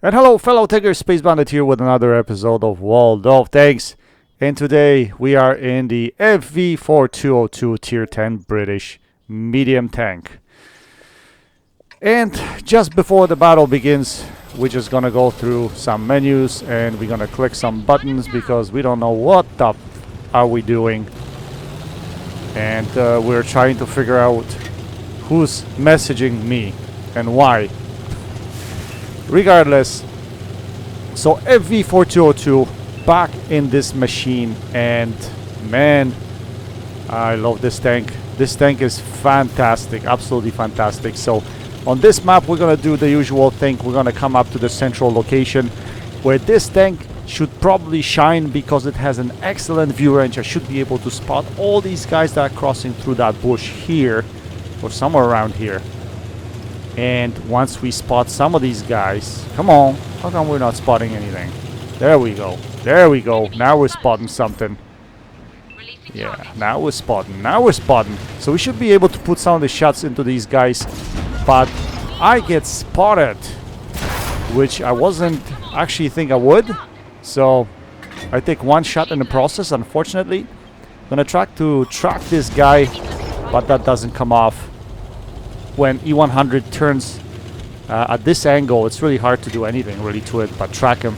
And hello, fellow Tiger Space Bandit here with another episode of World of Tanks. And today we are in the FV4202 Tier 10 British medium tank. And just before the battle begins, we're just gonna go through some menus and we're gonna click some buttons because we don't know what the are we doing. And we're trying to figure out who's messaging me and why. Regardless, so FV4202 back in this machine, and man, I love this tank. This tank is fantastic, absolutely fantastic. So on this map we're gonna do the usual thing. We're gonna come up to the central location where this tank should probably shine because it has an excellent view range. I should be able to spot all these guys that are crossing through that bush here or somewhere around here. And once we spot some of these guys, come on, how come we're not spotting anything? There we go. There we go. Now we're spotting something. Yeah, now we're spotting. So we should be able to put some of the shots into these guys. But I get spotted, which I wasn't actually think I would. So I take one shot in the process, unfortunately. I'm gonna try to track this guy, but that doesn't come off. When E100 turns at this angle, it's really hard to do anything really to it but track him.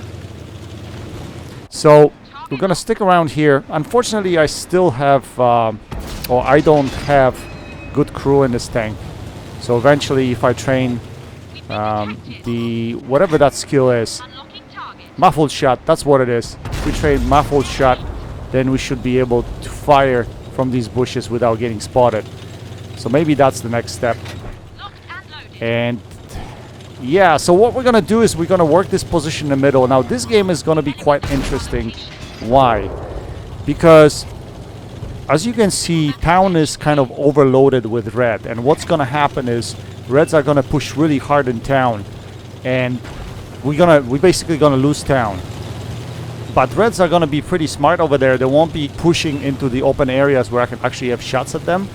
So we're gonna stick around here. Unfortunately, I still have or I don't have good crew in this tank. So eventually, if I train the whatever that skill is, muffled shot, that's what it is. If we train muffled shot, then we should be able to fire from these bushes without getting spotted. So maybe that's the next step. And yeah, so what we're gonna do is we're gonna work this position in the middle. Now this game is gonna be quite interesting. Why? Because as you can see, town is kind of overloaded with red, and what's gonna happen is reds are gonna push really hard in town, and we're basically gonna lose town. But reds are gonna be pretty smart over there. They won't be pushing into the open areas where I can actually have shots at them.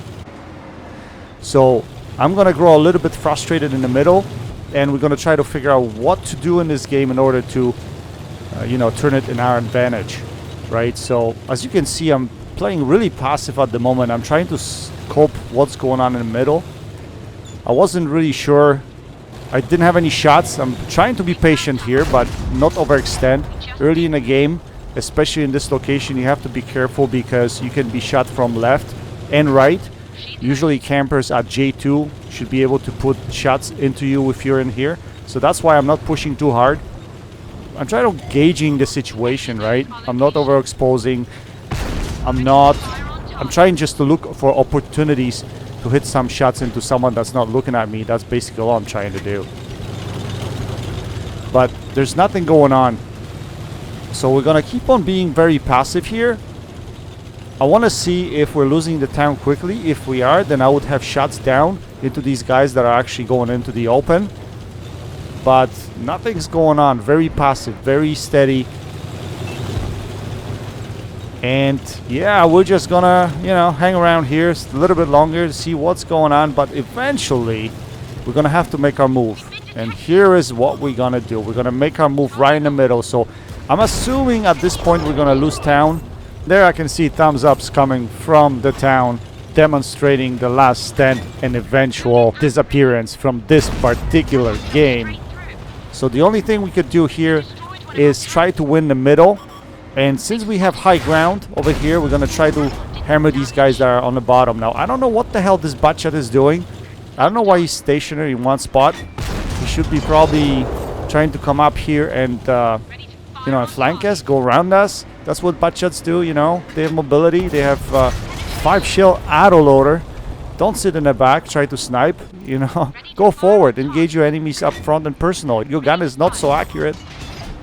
So I'm gonna grow a little bit frustrated in the middle, and we're gonna try to figure out what to do in this game in order to turn it in our advantage, right? So as you can see, I'm playing really passive at the moment. I'm trying to scope what's going on in the middle. I wasn't really sure. I didn't have any shots. I'm trying to be patient here but not overextend. Early in the game, especially in this location, you have to be careful because you can be shot from left and right. Usually campers at J2 should be able to put shots into you if you're in here. So that's why I'm not pushing too hard. I'm trying to gauging the situation, right? I'm not overexposing. I'm trying just to look for opportunities to hit some shots into someone that's not looking at me. That's basically all I'm trying to do. But there's nothing going on. So we're gonna keep on being very passive here. I want to see if we're losing the town quickly. If we are, then I would have shots down into these guys that are actually going into the open. But nothing's going on. Very passive, very steady. And yeah, we're just gonna, hang around here a little bit longer to see what's going on. But eventually, we're gonna have to make our move. And here is what we're gonna do. We're gonna make our move right in the middle. So I'm assuming at this point we're gonna lose town. There I can see thumbs ups coming from the town, demonstrating the last stand and eventual disappearance from this particular game. So the only thing we could do here is try to win the middle. And since we have high ground over here, we're gonna try to hammer these guys that are on the bottom. Now, I don't know what the hell this butchat is doing. I don't know why he's stationary in one spot. He should be probably trying to come up here and flank us, go around us. That's what butchats do, They have mobility. They have 5-shell autoloader. Don't sit in the back, try to snipe, Go forward, engage your enemies up front and personal. Your gun is not so accurate.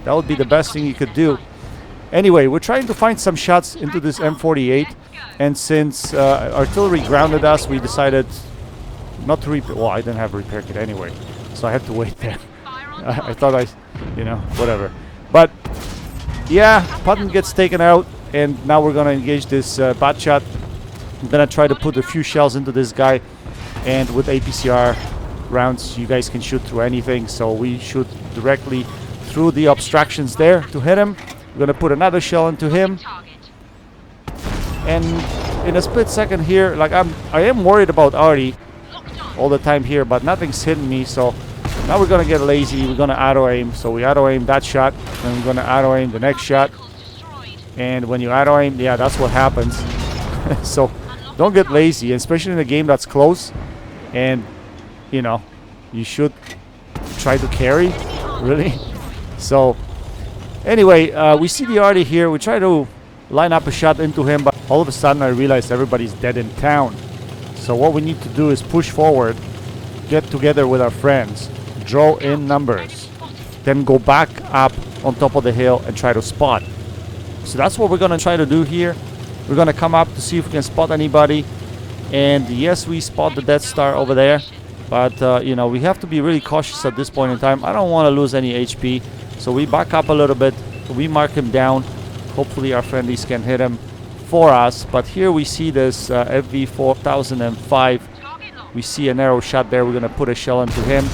That would be the best thing you could do. Anyway, we're trying to find some shots into this M48. And since artillery grounded us, we decided not to repair. Well, I didn't have a repair kit anyway, so I had to wait there. I thought whatever. But yeah, Putton gets taken out, and now we're gonna engage this bot shot. I'm gonna try to put a few shells into this guy, and with APCR rounds you guys can shoot through anything, so we shoot directly through the obstructions there to hit him. We're gonna put another shell into him. And in a split second here, like I am worried about Artie all the time here, but nothing's hitting me. So now we're gonna get lazy. We're gonna auto aim. So we auto aim that shot, and we're gonna auto aim the next shot. And when you auto aim, yeah, that's what happens. So don't get lazy, especially in a game that's close. And you know, you should try to carry, really. So anyway, we see the Artie here. We try to line up a shot into him, but all of a sudden I realized everybody's dead in town. So what we need to do is push forward, get together with our friends, draw in numbers, then go back up on top of the hill and try to spot. So that's what we're gonna try to do here. We're gonna come up to see if we can spot anybody. And yes, we spot the Death Star over there, but you know, we have to be really cautious at this point in time. I don't want to lose any HP, so we back up a little bit. We mark him down. Hopefully our friendlies can hit him for us. But here we see this FV4202. We see an arrow shot there. We're gonna put a shell into him,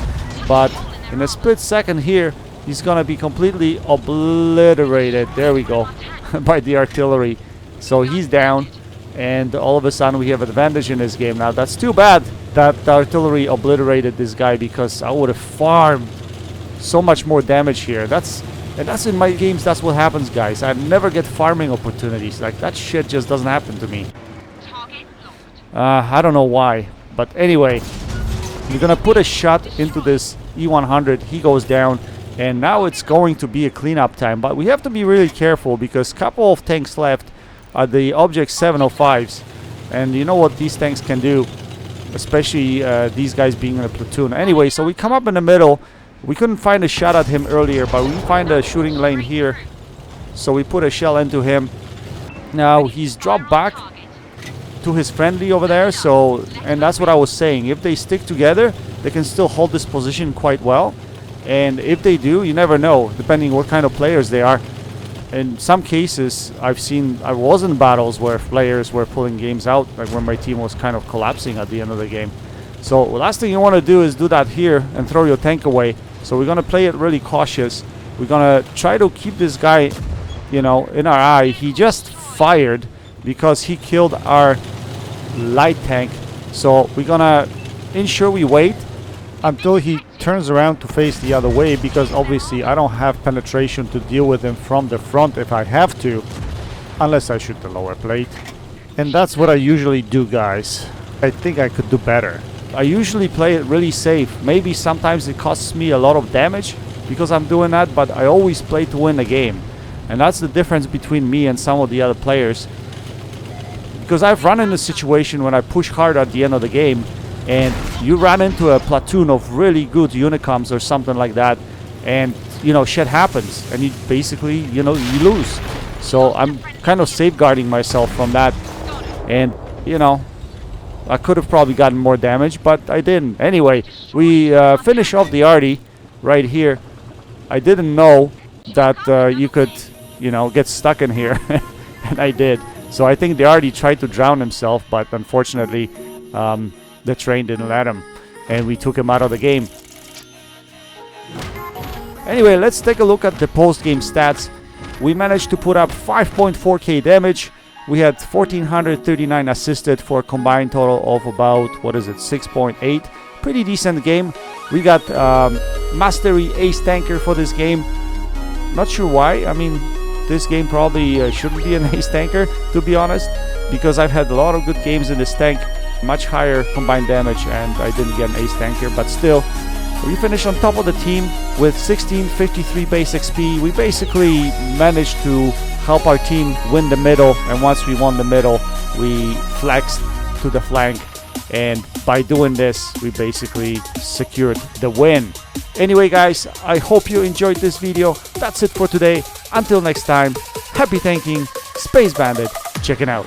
but in a split second here, he's gonna be completely obliterated. There we go. By the artillery. So he's down, and all of a sudden we have advantage in this game. Now that's too bad that the artillery obliterated this guy, because I would have farmed so much more damage here. That's in my games. That's what happens, guys. I never get farming opportunities. Like, that shit just doesn't happen to me. I don't know why, but anyway, we're gonna put a shot into this E100. He goes down, and now it's going to be a cleanup time. But we have to be really careful, because a couple of tanks left are the Object 705s, and you know what these tanks can do, especially these guys being in a platoon. Anyway, so we come up in the middle. We couldn't find a shot at him earlier, but we find a shooting lane here, so we put a shell into him. Now he's dropped back to his friendly over there, so, and that's what I was saying, if they stick together they can still hold this position quite well, and if they do, you never know, depending what kind of players they are. In some cases I was in battles where players were pulling games out, like when my team was kind of collapsing at the end of the game. So last thing you want to do is do that here and throw your tank away. So we're gonna play it really cautious. We're gonna try to keep this guy, you know, in our eye. He just fired because he killed our light tank. So we're gonna ensure we wait until he turns around to face the other way, because obviously I don't have penetration to deal with him from the front if I have to, unless I shoot the lower plate. And that's what I usually do, guys. I think I could do better. I usually play it really safe. Maybe sometimes it costs me a lot of damage because I'm doing that, but I always play to win the game. And that's the difference between me and some of the other players. Because I've run into a situation when I push hard at the end of the game, and you run into a platoon of really good unicoms or something like that, and you know, shit happens, and you basically, you know, you lose. So I'm kind of safeguarding myself from that, and you know, I could have probably gotten more damage, but I didn't. Anyway, we finish off the Artie right here. I didn't know that you could, you know, get stuck in here, and I did. So I think the Artie tried to drown himself, but unfortunately the train didn't let him, and we took him out of the game. Anyway, let's take a look at the post-game stats. We managed to put up 5.4k damage. We had 1439 assisted for a combined total of about, what is it, 6.8. Pretty decent game. We got Mastery Ace Tanker for this game. Not sure why. I mean, this game probably shouldn't be an Ace Tanker, to be honest, because I've had a lot of good games in this tank. Much higher combined damage, and I didn't get an Ace Tanker, but still. We finished on top of the team with 1653 base XP. We basically managed to help our team win the middle, and once we won the middle, we flexed to the flank, and by doing this, we basically secured the win. Anyway, guys, I hope you enjoyed this video. That's it for today. Until next time, happy tanking, Space Bandit, checking out.